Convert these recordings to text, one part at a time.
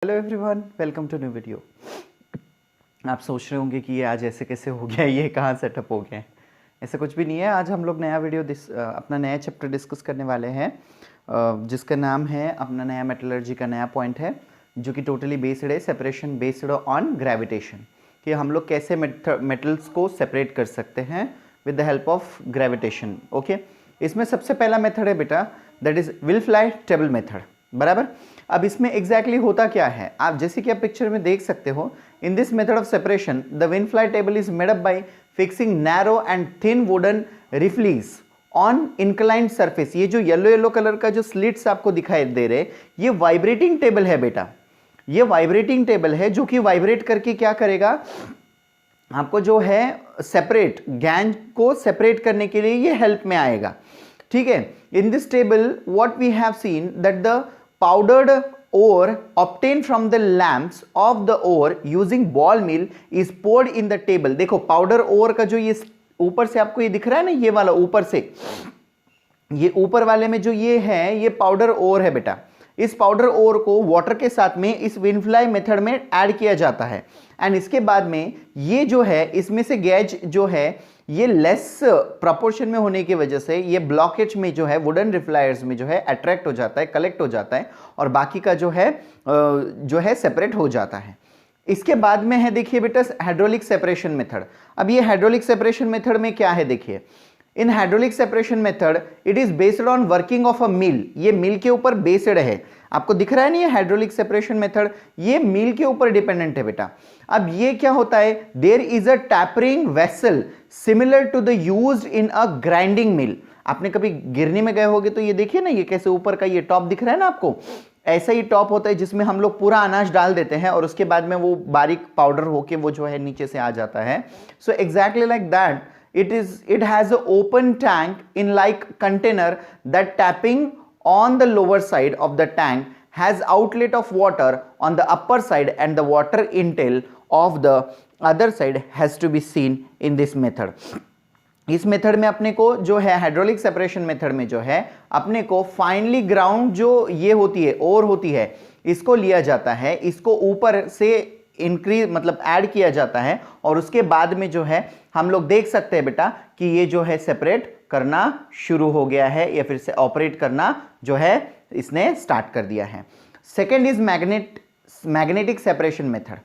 Hello everyone, welcome to new वीडियो। आप सोच रहे होंगे कि ये आज ऐसे कैसे हो गया, ये कहाँ सेटअप हो गया है। ऐसा कुछ भी नहीं है। आज हम लोग नया वीडियो अपना नया चैप्टर डिस्कस करने वाले हैं, जिसका नाम है अपना नया मेटलर्जी का नया पॉइंट है, जो कि टोटली बेस्ड है सेपरेशन बेस्ड ऑन ग्रेविटेशन, कि हम लोग कैसे मेटल्स को सेपरेट कर सकते हैं with the help of gravitation. Okay, इसमें सबसे पहला मेथड है बेटा, दैट इज विल्फ्लाई टेबल मेथड। बराबर। अब इसमें एग्जैक्टली होता क्या है, आप जैसे कि आप पिक्चर में देख सकते हो, in this method of separation the विनफ्लाई table is made up by fixing narrow and thin wooden riffles on inclined surface. ये जो येलो येलो कलर का जो स्लिट्स आपको दिखाई दे रहे, ये वाइब्रेटिंग टेबल है बेटा। ये वाइब्रेटिंग टेबल है जो कि वाइब्रेट करके क्या करेगा, आपको जो है सेपरेट गैंज को सेपरेट करने के लिए ये हेल्प में आएगा। ठीक है। In this table what we have seen that the powdered ore obtained from the lamps of the ore using ball mill is poured in the table। देखो पाउडर ओर का जो ये ऊपर से आपको ये दिख रहा है ना, ये वाला ऊपर से, ये ऊपर वाले में जो ये है, ये पाउडर ओर है बेटा। इस पाउडर ओर को वाटर के साथ में इस विनफ्लाई मेथड में ऐड किया जाता है, एंड इसके बाद में ये जो है, इसमें से गैज जो है ये लेस प्रोपोर्शन में होने की वजह से ये ब्लॉकेज में जो है वुडन रिफ्लायर्स में जो है अट्रैक्ट हो जाता है, कलेक्ट हो जाता है, और बाकी का जो है सेपरेट हो जाता है। इसके बाद में है, देखिए बेटा, हाइड्रोलिक सेपरेशन मेथड। अब ये हाइड्रोलिक सेपरेशन मेथड में क्या है, देखिए, in hydraulic separation method it is based on working of a mill. ये मिल के ऊपर बेस्ड है, आपको दिख रहा है ना, ये हाइड्रोलिक सेपरेशन मेथड ये मिल के ऊपर डिपेंडेंट है बेटा। अब ये क्या होता है, there is a tapering vessel similar to the used in a grinding mill. आपने कभी गिरनी में गए होगे तो ये देखिए ना, ये कैसे ऊपर का ये टॉप दिख रहा है ना आपको, ऐसा ही टॉप होता है जिसमें हम लोग पूरा अनाज डाल देते हैं और उसके बाद में वो बारीक पाउडर होके वो जो है नीचे से आ जाता है। So exactly like that it has an open tank in like container that tapping on the lower side of the tank has outlet of water on the upper side and the water intel of the other side has to be seen in this method। इस method में अपने को जो है hydraulic separation method में जो है अपने को फाइनली ग्राउंड जो ये होती है और होती है, इसको लिया जाता है, इसको ऊपर से इंक्रीज मतलब ऐड किया जाता है, और उसके बाद में जो है हम लोग देख सकते हैं बेटा कि ये जो है सेपरेट करना शुरू हो गया है, या फिर से ऑपरेट करना जो है इसने स्टार्ट कर दिया है। Second is magnetic separation method.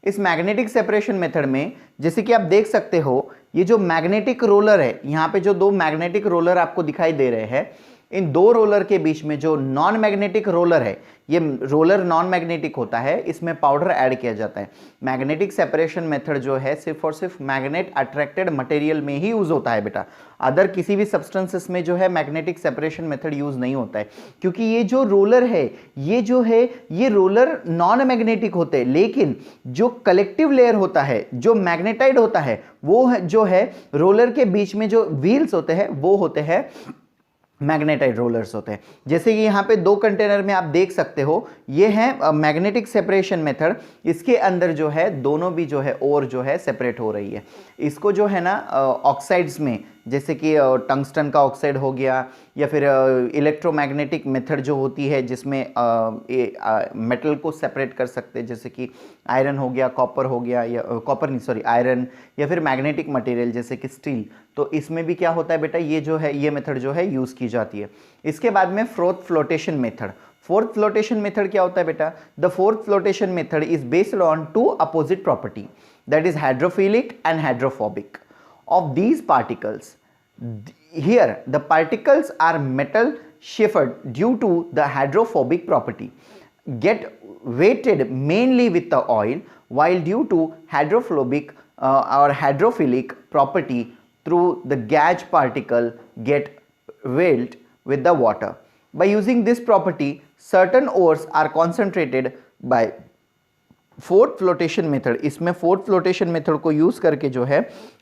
इस मैग्नेटिक सेपरेशन मेथड में जैसे कि आप देख सकते हो, ये जो मैग्नेटिक रोलर है, यहाँ पे जो दो मैग्नेटिक रोलर आपको दिखाई दे रहे हैं, इन दो रोलर के बीच में जो नॉन मैग्नेटिक रोलर है, ये रोलर नॉन मैग्नेटिक होता है, इसमें पाउडर ऐड किया जाता है। मैग्नेटिक सेपरेशन मेथड जो है सिर्फ और सिर्फ मैग्नेट अट्रैक्टेड मटेरियल में ही यूज होता है बेटा। अदर किसी भी सब्सटेंसेस में जो है मैग्नेटिक सेपरेशन मेथड यूज नहीं होता है, क्योंकि ये जो रोलर है, ये जो है ये रोलर नॉन मैग्नेटिक होते हैं, लेकिन जो कलेक्टिव लेयर होता है, जो मैग्नेटाइड होता है, वो जो है रोलर के बीच में जो व्हील्स होते हैं वो होते हैं मैग्नेटाइड रोलर्स होते हैं। जैसे कि यहाँ पे दो कंटेनर में आप देख सकते हो, ये है मैग्नेटिक सेपरेशन मेथड, इसके अंदर जो है दोनों भी जो है और जो है सेपरेट हो रही है। इसको जो है ना ऑक्साइड्स में, जैसे कि टंगस्टन का ऑक्साइड हो गया, या फिर इलेक्ट्रोमैग्नेटिक मेथड जो होती है जिसमें मेटल को सेपरेट कर सकते हैं, जैसे कि आयरन हो गया, कॉपर हो गया, या कॉपर नहीं सॉरी आयरन, या फिर मैग्नेटिक मटेरियल जैसे कि स्टील, तो इसमें भी क्या होता है बेटा, ये जो है ये मेथड जो है यूज़ की जाती है। इसके बाद में फोर्थ फ्लोटेशन मेथड। फोर्थ फ्लोटेशन मेथड क्या होता है बेटा, the froth flotation method is based on two opposite property, that is hydrophilic and hydrophobic of these particles। Here the particles are metal shifted due to the hydrophobic property, get weighted mainly with the oil, while due to hydrophobic or hydrophilic property through the gauge particle get weighed with the water। By using this property certain ores are concentrated by fourth flotation method. इसमें fourth flotation method को use करके जो है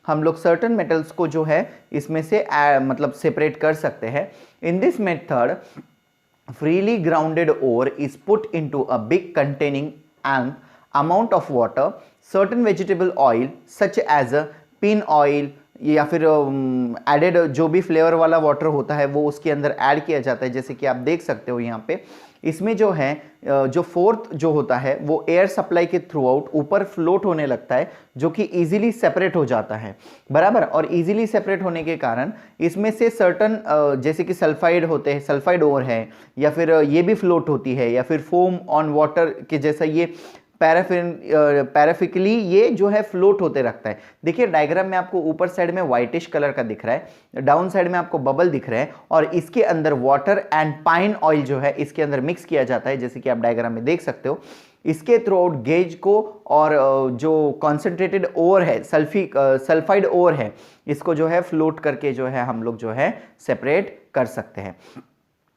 हम लोग certain metals को जो है इसमें से मतलब सेपरेट कर सकते हैं। इन this method freely grounded ore is put into a big containing an amount of water, certain vegetable oil such as a pin oil या फिर एडेड जो भी फ्लेवर वाला वाटर होता है वो उसके अंदर ऐड किया जाता है। जैसे कि आप देख सकते हो यहाँ पे इसमें जो है जो फोर्थ जो होता है वो एयर सप्लाई के थ्रू आउट ऊपर फ्लोट होने लगता है, जो कि इजीली सेपरेट हो जाता है, बराबर। और इजीली सेपरेट होने के कारण इसमें से सर्टन जैसे कि सल्फाइड होते हैं, सल्फाइड ओर है, या फिर ये भी फ्लोट होती है, या फिर फोम ऑन वाटर के जैसा ये पैराफिकली ये जो है फ्लोट होते रखता है। देखिए डायग्राम में आपको ऊपर साइड में व्हाइटिश कलर का दिख रहा है, डाउन साइड में आपको बबल दिख रहे हैं, और इसके अंदर वाटर एंड पाइन ऑयल जो है इसके अंदर मिक्स किया जाता है, जैसे कि आप डायग्राम में देख सकते हो। इसके थ्रू आउट गेज को और जो कॉन्सेंट्रेटेड ओर है, सल्फाइड ओर है, इसको जो है फ्लोट करके जो है हम लोग जो है सेपरेट कर सकते हैं।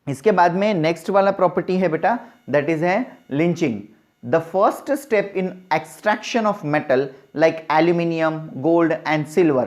इसके बाद में नेक्स्ट वाला प्रॉपर्टी है बेटा, दैट इज है lynching. The first step in extraction of metal like aluminium, gold and silver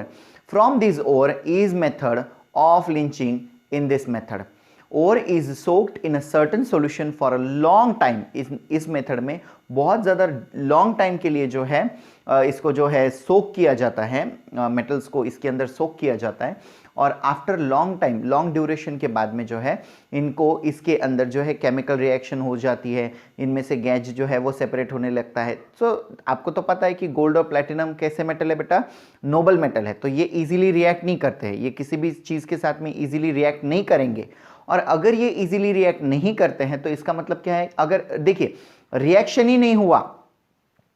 from this ore is method of leaching. In this method, ore is soaked in a certain solution for a long time. इस method में बहुत ज़्यादा long time के लिए जो है इसको जो है सोक किया जाता है, मेटल्स को इसके अंदर सोक किया जाता है, और after long time, long duration के बाद में जो है इनको इसके अंदर जो है केमिकल रिएक्शन हो जाती है, इनमें से गैस जो है वो सेपरेट होने लगता है। सो आपको तो पता है कि गोल्ड और प्लैटिनम कैसे मेटल है बेटा, नोबल मेटल है, तो ये इजीली रिएक्ट नहीं करते हैं, ये किसी भी चीज़ के साथ में इजीली रिएक्ट नहीं करेंगे। और अगर ये इजीली रिएक्ट नहीं करते हैं तो इसका मतलब क्या है, अगर देखिए रिएक्शन ही नहीं हुआ,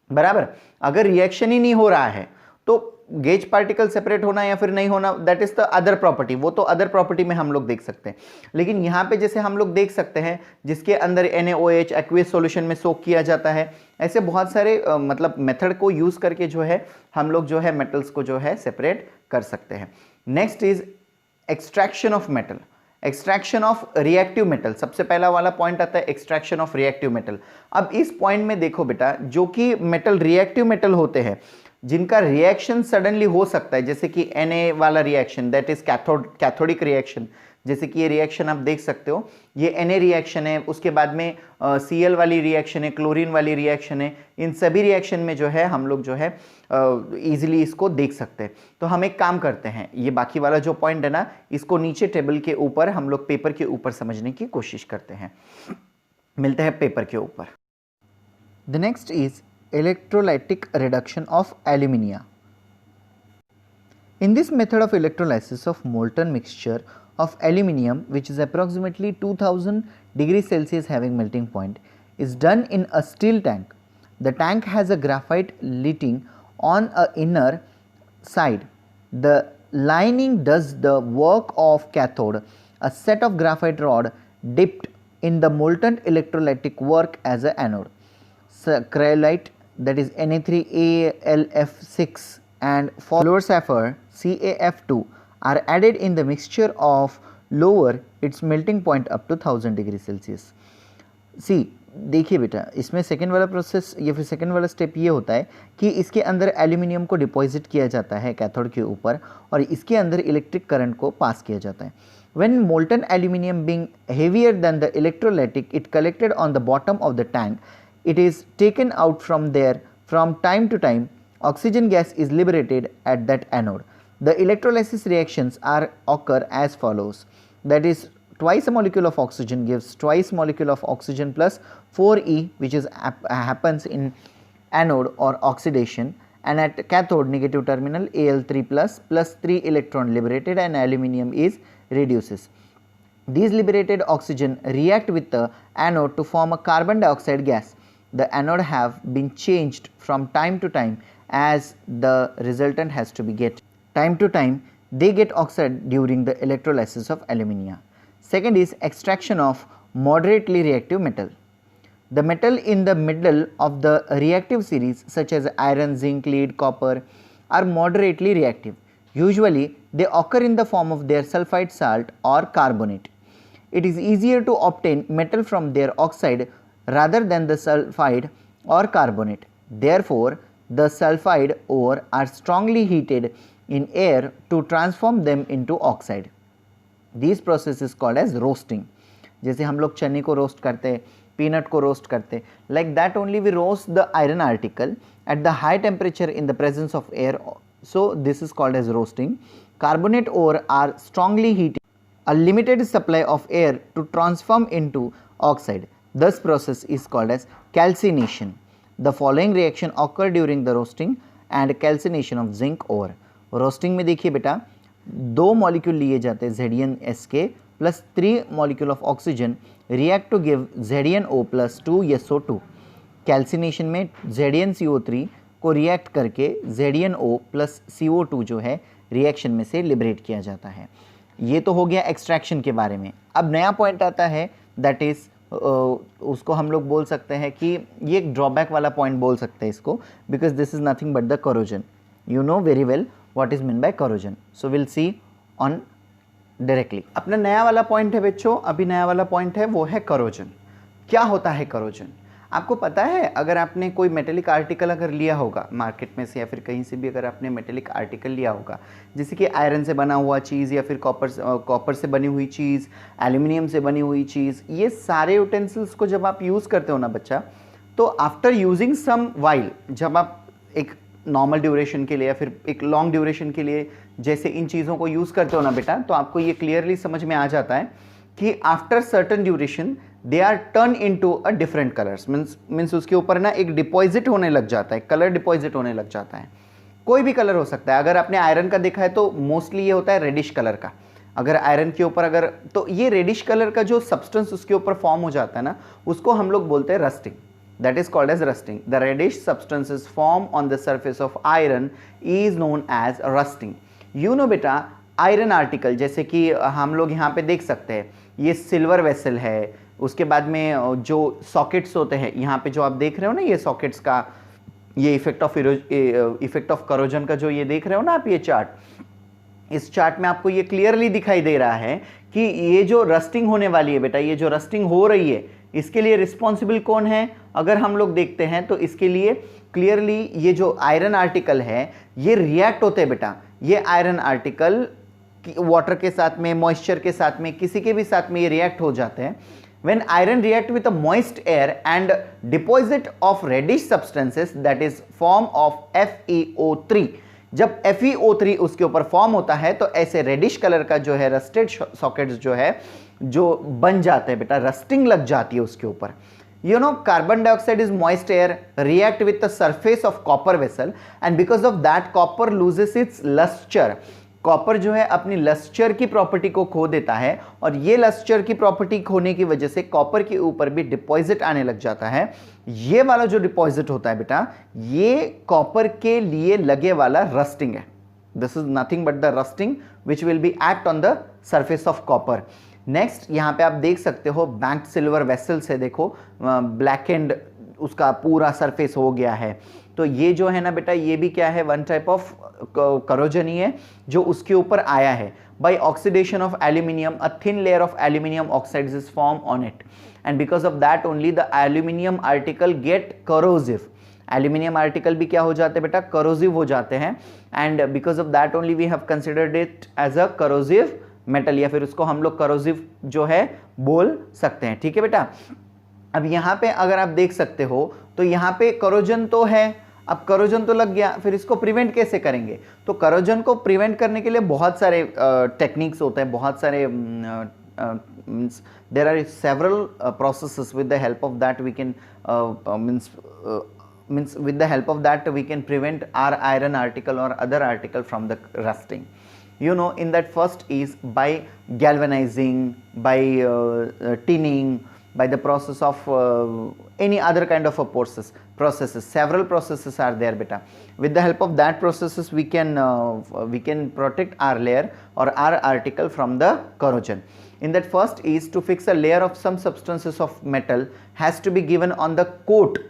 बराबर, अगर रिएक्शन ही नहीं हो रहा है तो गेज पार्टिकल सेपरेट होना या फिर नहीं होना, that is the other property, वो तो अदर प्रॉपर्टी में हम लोग देख सकते हैं। लेकिन यहाँ पे जैसे हम लोग देख सकते हैं जिसके अंदर NaOH एक्वियस सॉल्यूशन में सोक किया जाता है, ऐसे बहुत सारे मतलब मेथड को यूज करके जो है हम लोग जो है मेटल्स को जो है सेपरेट कर सकते हैं। Next is extraction of metal, extraction of reactive metal. सबसे पहला वाला पॉइंट आता है एक्सट्रैक्शन ऑफ रिएक्टिव मेटल। अब इस पॉइंट में देखो बेटा, जो कि मेटल रिएक्टिव मेटल होते हैं जिनका रिएक्शन सडनली हो सकता है, जैसे कि Na वाला reaction, that is cathodic reaction, जैसे कि ये रिएक्शन आप देख सकते हो, ये Na रिएक्शन है, उसके बाद में Cl वाली रिएक्शन है, क्लोरीन वाली रिएक्शन है, इन सभी रिएक्शन में जो है हम लोग जो है इजीली इसको देख सकते हैं। तो हम एक काम करते हैं, ये बाकी वाला जो पॉइंट है ना, इसको नीचे टेबल के ऊपर हम लोग पेपर के ऊपर समझने की कोशिश करते हैं। मिलते हैं पेपर के ऊपर। The next is electrolytic reduction of alumina. In this method of electrolysis of molten mixture of aluminium, which is approximately 2000 degrees Celsius having melting point, is done in a steel tank. The tank has a graphite lining on a inner side. The lining does the work of cathode. A set of graphite rod dipped in the molten electrolytic work as a anode. Cryolite, that is Na3AlF6 and fluorosulfur CaF2 are added in the mixture of lower its melting point up to 1000 degree Celsius. See, देखिए बेटा, इसमें second वाला process या फिर second वाला step ये होता है कि इसके अंदर एल्यूमिनियम को डिपॉजिट किया जाता है कैथोड के ऊपर, और इसके अंदर इलेक्ट्रिक करंट को पास किया जाता है। When molten aluminum being heavier than the electrolytic, it collected on the bottom of the tank. It is taken out from there. From time to time, oxygen gas is liberated at that anode. The electrolysis reactions occur as follows. That is, twice a molecule of oxygen gives twice molecule of oxygen plus 4E, which is happens in anode or oxidation, and at cathode negative terminal Al3 plus 3 electron liberated and aluminium is reduces. These liberated oxygen react with the anode to form a carbon dioxide gas. The anode have been changed from time to time as the resultant has to be get. Time to time they get oxide during the electrolysis of alumina. Second is extraction of moderately reactive metal. The metal in the middle of the reactive series such as iron, zinc, lead, copper are moderately reactive. Usually they occur in the form of their sulfide salt or carbonate. It is easier to obtain metal from their oxide rather than the sulfide or carbonate. Therefore, the sulfide ore are strongly heated in air to transform them into oxide. This process is called as roasting. जैसे हम लोग चने को roast करते, peanut को roast करते, like that only we roast the iron article at the high temperature in the presence of air So this is called as roasting. Carbonate ore are strongly heated. A limited supply of air to transform into oxide. This process is called as calcination. The following reaction occur during the roasting and calcination of zinc ore. Roasting में देखिए बेटा 2 molecule लिए जाते हैं ZnSK plus 3 molecule of oxygen react to give ZnO plus 2SO2. Calcination में ZnCO3 को react करके ZnO plus CO2 जो है रिएक्शन में से लिबरेट किया जाता है. ये तो हो गया एक्सट्रैक्शन के बारे में. अब नया पॉइंट आता है दैट इज़ उसको हम लोग बोल सकते हैं कि ये एक ड्रॉबैक वाला पॉइंट बोल सकते हैं इसको, because this is nothing but the corrosion. You know very well what is mean by corrosion. So will see on directly. अपना नया वाला पॉइंट है बच्चों, अभी नया वाला पॉइंट है वो है करोजन. क्या होता है करोजन? आपको पता है, अगर आपने कोई मेटेलिक आर्टिकल अगर लिया होगा मार्केट में से या फिर कहीं से भी अगर आपने मेटेलिक आर्टिकल लिया होगा, जैसे कि आयरन से बना हुआ चीज़ या फिर कॉपर से बनी हुई चीज़, एल्यूमिनियम से बनी हुई चीज़, ये सारे यूटेंसिल्स को जब आप यूज़ करते हो ना बच्चा, तो आफ्टर यूजिंग सम वाइल, जब आप एक नॉर्मल ड्यूरेशन के लिए या फिर एक लॉन्ग ड्यूरेशन के लिए जैसे इन चीज़ों को यूज़ करते हो ना बेटा, तो आपको ये क्लियरली समझ में आ जाता है कि after certain duration they are turn into a different कलर्स. मीन्स उसके ऊपर ना एक डिपॉजिट होने लग जाता है, कलर डिपॉजिट होने लग जाता है. कोई भी कलर हो सकता है. अगर आपने आयरन का देखा है तो मोस्टली ये होता है रेडिश कलर का. अगर आयरन के ऊपर अगर, तो ये रेडिश कलर का जो सब्सटेंस उसके ऊपर फॉर्म हो जाता है ना, उसको हम लोग बोलते हैं rusting. That is called as rusting. The reddish substances form on the surface of iron is known as rusting. You know बेटा, आयरन आर्टिकल जैसे कि हम लोग यहाँ पे देख सकते हैं, ये सिल्वर वेसल है. उसके बाद में जो सॉकेट्स होते हैं, यहाँ पे जो आप देख रहे हो ना, ये सॉकेट्स का ये इफेक्ट ऑफ करोजन का जो ये देख रहे हो ना आप, ये चार्ट, इस चार्ट में आपको ये क्लियरली दिखाई दे रहा है कि ये जो रस्टिंग होने वाली है बेटा, ये जो रस्टिंग हो रही है, इसके लिए रिस्पॉन्सिबल कौन है? अगर हम लोग देखते हैं तो इसके लिए क्लियरली ये जो आयरन आर्टिकल है ये रिएक्ट होते हैं बेटा. ये आयरन आर्टिकल वाटर के साथ में, मॉइस्चर के साथ में, किसी के भी साथ में ये रिएक्ट हो जाते हैं. When iron react with a moist air and deposit of reddish substances, that is form of FeO3. जब FeO3 उसके ऊपर फॉर्म होता है तो ऐसे रेडिश कलर का जो है रस्टेड सॉकेट्स जो है जो बन जाते हैं बेटा, रस्टिंग लग जाती है उसके ऊपर. You know, carbon dioxide is moist air react with the surface of copper vessel and because of that copper loses its luster. Copper जो है अपनी लस्चर की प्रॉपर्टी को खो देता है और ये लस्चर की प्रॉपर्टी खोने की वजह से कॉपर के ऊपर भी डिपॉजिट आने लग जाता है. ये वाला जो डिपॉजिट होता है बेटा, ये कॉपर के लिए लगे वाला रस्टिंग है. This is nothing but the rusting which will be act on the surface of copper. Next यहाँ पे आप देख सकते हो बैंक्ड सिल्वर वेसल्स है. देखो ब्लैक एंड उसका पूरा सरफेस हो गया है. तो ये जो है ना बेटा, ये भी क्या है? वन टाइप ऑफ करोजन ही है जो उसके ऊपर आया है. By oxidation of aluminium a thin layer of aluminium oxides is form on it and because of that only the aluminium article get corrosive. Aluminium article भी क्या हो जाते हैं बेटा? करोजिव हो जाते हैं. And because of that only we have considered it as a corrosive metal, या फिर उसको हम लोग करोजिव जो है बोल सकते हैं. ठीक है बेटा. अब यहाँ पे अगर आप देख सकते हो तो यहाँ पे करोजन तो है. अब करोजन तो लग गया, फिर इसको प्रिवेंट कैसे करेंगे? तो करोजन को प्रिवेंट करने के लिए बहुत सारे टेक्निक्स होते हैं, बहुत सारे there are several processes. With the help of that we can means with the help of that we can prevent our iron article or other article from the rusting. You know, in that first is by galvanizing, by tinning, by the process of any other kind of a processes. Several processes are there beta. With the help of that processes we can protect our layer or our article from the corrosion. In that first is to fix a layer of some substances of metal has to be given on the coat.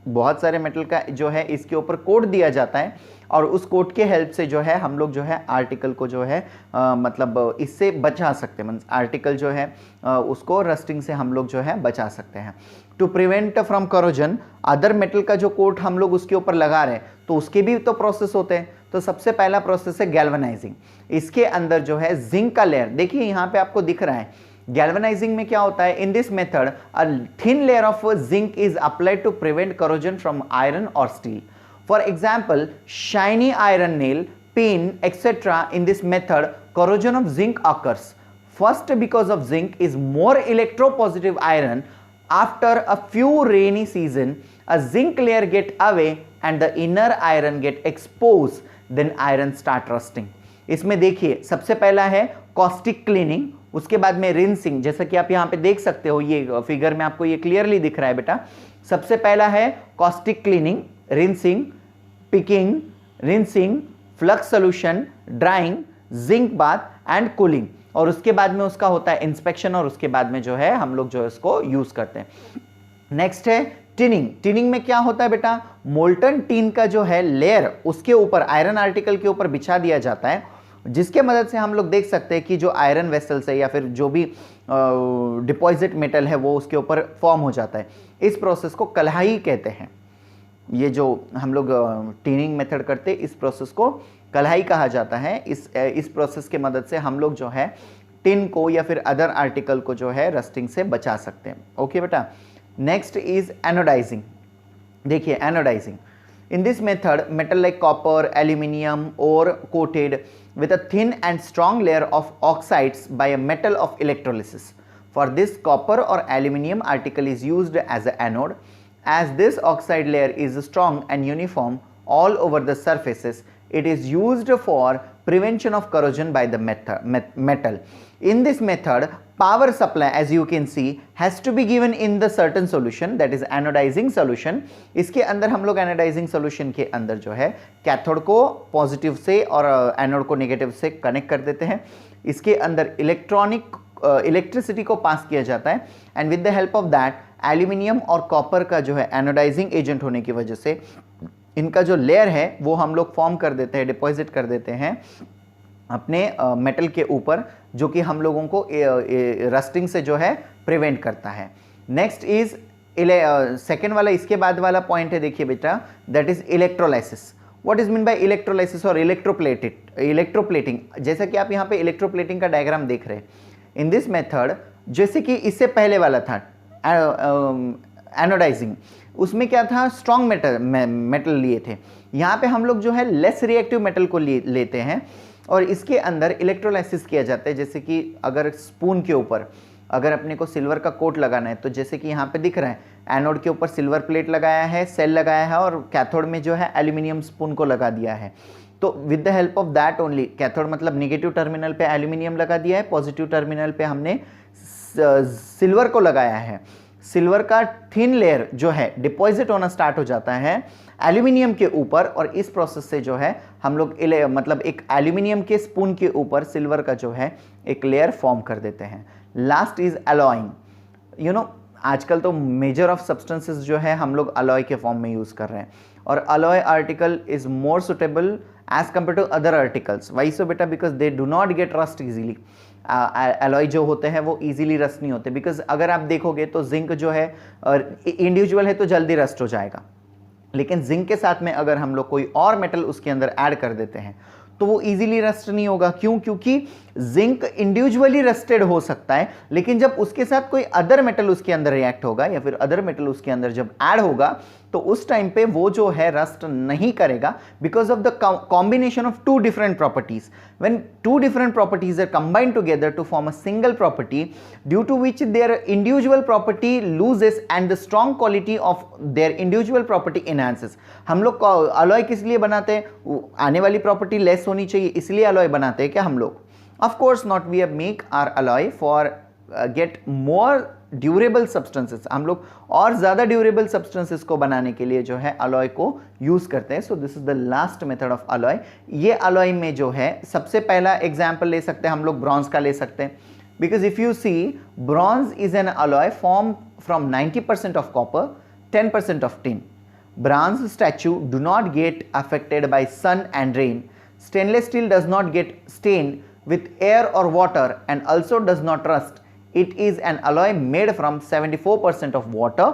बहुत सारे metal का जो है इसके ऊपर coat दिया जाता है और उस कोट के हेल्प से जो है हम लोग जो है आर्टिकल को जो है मतलब इससे बचा सकते हैं. आर्टिकल जो है उसको रस्टिंग से हम लोग जो है बचा सकते हैं. To prevent from corrosion, other metal का जो कोट हम लोग उसके ऊपर लगा रहे हैं तो उसके भी तो प्रोसेस होते हैं. तो सबसे पहला प्रोसेस है गैल्वेनाइजिंग. इसके अंदर जो है जिंक का लेयर, देखिए यहाँ पे आपको दिख रहा है. गैल्वेनाइजिंग में क्या होता है? In this method a thin layer of zinc is applied to prevent corrosion from iron और steel. For example, shiny iron nail, pin, etc. In this method, corrosion of zinc occurs. First, because of zinc is more electropositive iron. After a few rainy season, a zinc layer get away and the inner iron get exposed. Then iron start rusting. इसमें देखिए सबसे पहला है caustic cleaning, उसके बाद में rinsing, जैसा कि आप यहाँ पे देख सकते हो, ये फिगर में आपको ये क्लियरली दिख रहा है बेटा। सबसे पहला है caustic cleaning, rinsing, picking, rinsing, flux solution, drawing, zinc bath and cooling, और उसके बाद में उसका होता है इंस्पेक्शन, और उसके बाद में जो है हम लोग जो है इसको यूज करते हैं। नेक्स्ट है टिनिंग। टिनिंग में क्या होता है बेटा, मोल्टन टिन का जो है लेयर उसके ऊपर आयरन आर्टिकल के ऊपर बिछा दिया जाता है, जिसके मदद से हम लोग देख सकते हैं कि जो आयरन वेसल्स है या फिर जो भी डिपॉजिट मेटल है वो उसके ऊपर फॉर्म हो जाता है। इस प्रोसेस को कल्हाई कहते हैं। ये जो हम लोग टिनिंग मेथड करते हैं इस प्रोसेस को कल्हाई कहा जाता है। इस प्रोसेस के मदद से हम लोग जो है टिन को या फिर अदर आर्टिकल को जो है रस्टिंग से बचा सकते हैं। ओके बेटा। Next is anodizing. देखिए anodizing, in this method metal like copper, aluminium ore coated with a thin and strong layer of oxides by a metal of electrolysis. For this, copper or aluminium article is used as an anode. As this oxide layer is strong and uniform all over the surfaces, it is used for prevention of corrosion by the metal. In this method, power supply, as you can see, has to be given in the certain solution, that is anodizing solution. इसके अंदर हम लोग anodizing solution के अंदर जो है cathode को positive से और एनोड को नेगेटिव से कनेक्ट कर देते हैं। इसके अंदर इलेक्ट्रिसिटी को पास किया जाता है, and with the help of that aluminium और कॉपर का जो है एनोडाइजिंग एजेंट होने की वजह से इनका जो लेयर है वो हम लोग फॉर्म कर देते हैं, डिपॉजिट कर देते हैं अपने मेटल के ऊपर, जो कि हम लोगों को रस्टिंग से जो है प्रिवेंट करता है। नेक्स्ट इज सेकेंड वाला, इसके बाद वाला पॉइंट है, देखिए बेटा, that is electrolysis. What is mean by electrolysis और इलेक्ट्रोप्लेटिंग। जैसा कि आप यहाँ पे इलेक्ट्रोप्लेटिंग का डायग्राम देख रहे हैं, इन दिस मेथड, जैसे कि इससे पहले वाला था एनोडाइजिंग, उसमें क्या था, स्ट्रॉन्ग मेटल लिए थे। यहाँ पे हम लोग जो है लेस रिएक्टिव मेटल को लेते हैं और इसके अंदर इलेक्ट्रोलाइसिस किया जाता है। जैसे कि अगर स्पून के ऊपर अगर अपने को सिल्वर का कोट लगाना है, तो जैसे कि यहाँ पे दिख रहा है, एनोड के ऊपर सिल्वर प्लेट लगाया है, सेल लगाया है, और कैथोड में जो है एल्यूमिनियम स्पून को लगा दिया है। तो with the help of that only, cathode मतलब निगेटिव टर्मिनल पे एल्यूमिनियम लगा दिया है, पॉजिटिव टर्मिनल पे हमने सिल्वर को लगाया है। सिल्वर का थिन लेयर जो है डिपॉजिट होना स्टार्ट हो जाता है एल्यूमिनियम के ऊपर, और इस प्रोसेस से जो है हम लोग मतलब एक एल्यूमिनियम के स्पून के ऊपर सिल्वर का जो है एक लेयर फॉर्म कर देते हैं। Last is alloying. You know, आजकल तो मेजर ऑफ सब्सटेंसेस जो है हम लोग अलॉय के फॉर्म में यूज कर रहे हैं, और alloy article is more suitable as compare to other articles. Why so बेटा? Because they do not get rust easily. Alloy जो होते हैं वो इजीली रस्ट नहीं होते, बिकॉज अगर आप देखोगे तो जिंक जो है इंडिविजुअल है तो जल्दी रस्ट हो जाएगा, लेकिन जिंक के साथ में अगर हम लोग कोई और मेटल उसके अंदर ऐड कर देते हैं तो वो इजीली रस्ट नहीं होगा। क्यों? क्योंकि जिंक इंडिविजुअली रस्टेड हो सकता है, लेकिन जब उसके साथ कोई अदर मेटल उसके अंदर रिएक्ट होगा या फिर अदर मेटल उसके अंदर जब ऐड होगा तो उस टाइम पे वो जो है रस्ट नहीं करेगा, because of the combination of two different properties. When two different properties are combined together to form a single property, due to which their individual property loses and the strong quality of their individual property enhances. हम लोग alloy किस लिए बनाते हैं? आने वाली property less होनी चाहिए, इसलिए अलॉय बनाते हैं क्या हम लोग? Of course not, we make our alloy for get more durable substances. हम लोग और ज़्यादा ड्यूरेबल सब्सटेंसेस को बनाने के लिए जो है अलॉय को यूज़ करते हैं। So this is the last method of alloy. ये अलॉय में जो है सबसे पहला एग्जाम्पल ले सकते हैं हम लोग, ब्रॉन्ज का ले सकते हैं, because if you see bronze is an alloy form from 90% of copper, 10% of tin. Bronze statue do not get affected by sun and rain. Stainless steel does not get stained with air or water and also does not rust. It is an alloy made from 74% of water,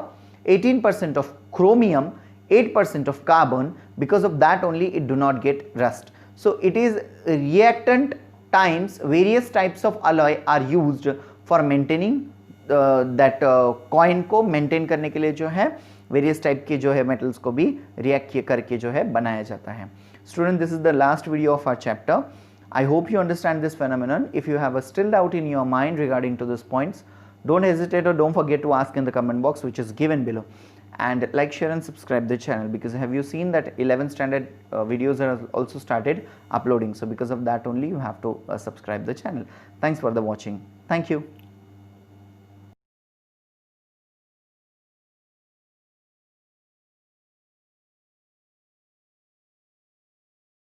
18% of chromium, 8% of carbon. Because of that only it do not get rust. So it is reactant times various types of alloy are used for maintaining that coin को maintain करने के लिए जो है various type के जो है metals को भी रिएक्ट करके जो है बनाया जाता है। Student, this is the last video of our chapter. I hope you understand this phenomenon. If you have a still doubt in your mind regarding to these points, don't hesitate or don't forget to ask in the comment box which is given below. And like, share and subscribe the channel, because have you seen that 11th standard videos are also started uploading. So because of that only you have to subscribe the channel. Thanks for the watching. Thank you.